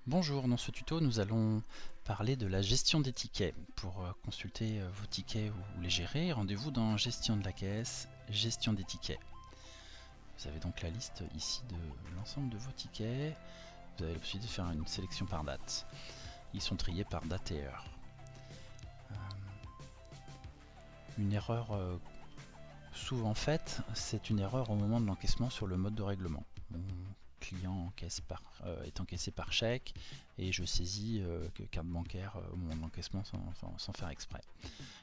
Bonjour, dans ce tuto nous allons parler de la gestion des tickets. Pour consulter vos tickets ou les gérer, rendez-vous dans Gestion de la caisse, Gestion des tickets. Vous avez donc la liste ici de l'ensemble de vos tickets. Vous avez la possibilité de faire une sélection par date. Ils sont triés par date et heure. Une erreur souvent faite, c'est une erreur au moment de l'encaissement sur le mode de règlement. Client est encaissé par chèque et je saisis carte bancaire au moment de l'encaissement sans faire exprès.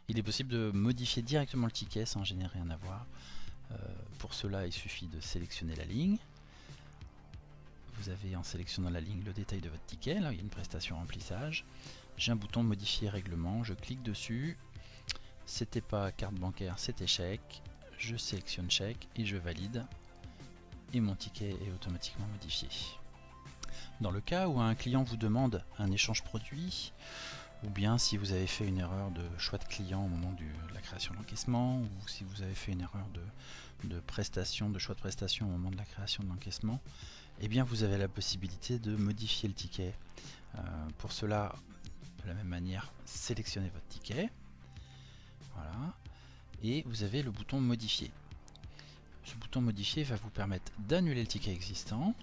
Il est possible de modifier directement le ticket sans générer un avoir. Pour cela, il suffit de sélectionner la ligne. Vous avez en sélectionnant la ligne le détail de votre ticket. Là, il y a une prestation remplissage. J'ai un bouton modifier règlement. Je clique dessus. C'était pas carte bancaire, c'était chèque. Je sélectionne chèque et je valide. Et mon ticket est automatiquement modifié. Dans le cas où un client vous demande un échange produit, ou bien si vous avez fait une erreur de choix de client au moment de la création de l'encaissement, ou si vous avez fait une erreur de choix de prestation au moment de la création de l'encaissement, eh bien vous avez la possibilité de modifier le ticket. Pour cela, de la même manière, sélectionnez votre ticket, voilà, et vous avez le bouton modifier. Ce bouton modifier va vous permettre d'annuler le ticket existant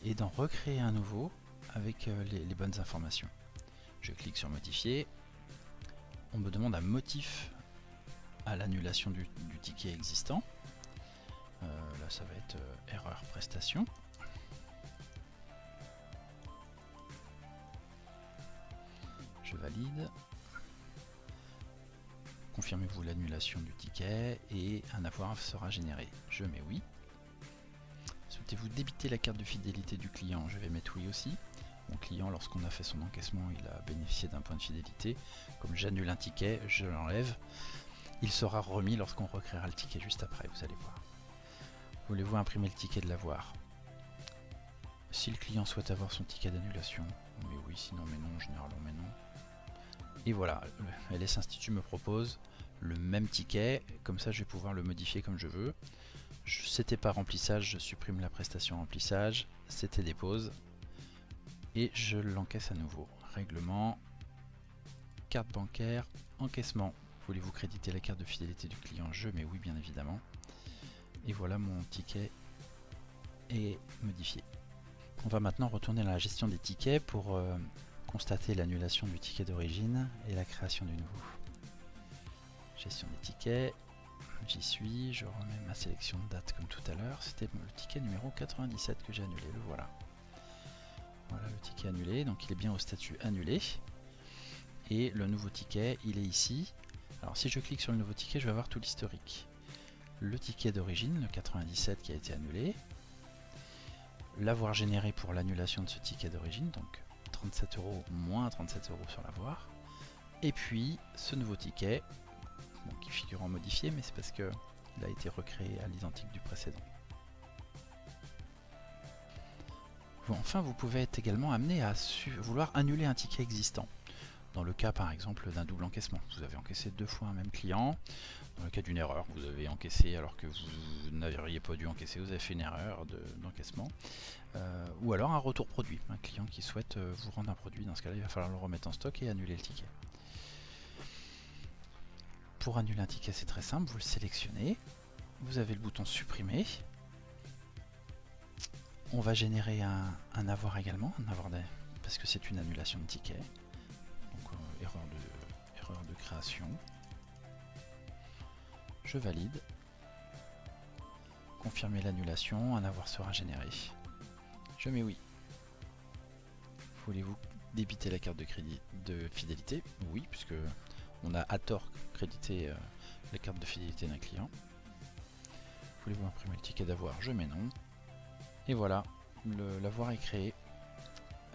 et d'en recréer un nouveau avec les bonnes informations. Je clique sur modifier. On me demande un motif à l'annulation du ticket existant. Là ça va être erreur prestation. Je valide. Confirmez-vous l'annulation du ticket et un avoir sera généré. Je mets oui. Souhaitez-vous débiter la carte de fidélité du client? Je vais mettre oui aussi. Mon client, lorsqu'on a fait son encaissement, il a bénéficié d'un point de fidélité. Comme j'annule un ticket, je l'enlève. Il sera remis lorsqu'on recréera le ticket juste après, vous allez voir. Voulez-vous imprimer le ticket de l'avoir? Si le client souhaite avoir son ticket d'annulation, mais oui, sinon mais non, généralement mais non. Et voilà, LS Institut me propose le même ticket, comme ça je vais pouvoir le modifier comme je veux. C'était pas remplissage, je supprime la prestation remplissage, c'était dépose, et je l'encaisse à nouveau. Règlement, carte bancaire, encaissement. Voulez-vous créditer la carte de fidélité du client? Je mets oui bien évidemment. Et voilà, mon ticket est modifié. On va maintenant retourner à la gestion des tickets pour constater l'annulation du ticket d'origine et la création du nouveau. Gestion des tickets, j'y suis, je remets ma sélection de date comme tout à l'heure. C'était le ticket numéro 97 que j'ai annulé, le voilà. Voilà le ticket annulé, donc il est bien au statut annulé. Et le nouveau ticket, il est ici. Alors si je clique sur le nouveau ticket, je vais avoir tout l'historique. Le ticket d'origine, le 97 qui a été annulé. L'avoir généré pour l'annulation de ce ticket d'origine, donc 37 € moins 37 € sur l'avoir. Et puis ce nouveau ticket, bon, qui figure en modifié, mais c'est parce qu'il a été recréé à l'identique du précédent. Bon, enfin, vous pouvez être également amené à vouloir annuler un ticket existant. Dans le cas par exemple d'un double encaissement, vous avez encaissé 2 fois un même client. Dans le cas d'une erreur, vous avez encaissé alors que vous n'auriez pas dû encaisser, vous avez fait une erreur d'encaissement. Ou alors un retour produit, un client qui souhaite vous rendre un produit, dans ce cas-là il va falloir le remettre en stock et annuler le ticket. Pour annuler un ticket, c'est très simple, vous le sélectionnez, vous avez le bouton supprimer. On va générer un avoir également, parce que c'est une annulation de ticket. Donc erreur de création. Je valide. Confirmer l'annulation, un avoir sera généré. Je mets oui. Voulez-vous débiter la carte de crédit de fidélité? Oui, puisque on a à tort crédité la carte de fidélité d'un client. Voulez-vous imprimer le ticket d'avoir? Je mets non. Et voilà, l'avoir est créé,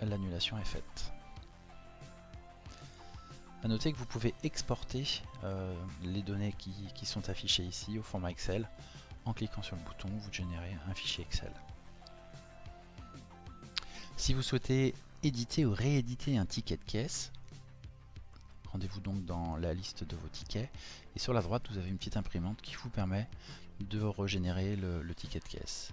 l'annulation est faite. A noter que vous pouvez exporter les données qui sont affichées ici au format Excel. En cliquant sur le bouton, vous générez un fichier Excel. Si vous souhaitez éditer ou rééditer un ticket de caisse, rendez-vous donc dans la liste de vos tickets. Et sur la droite, vous avez une petite imprimante qui vous permet de régénérer le ticket de caisse.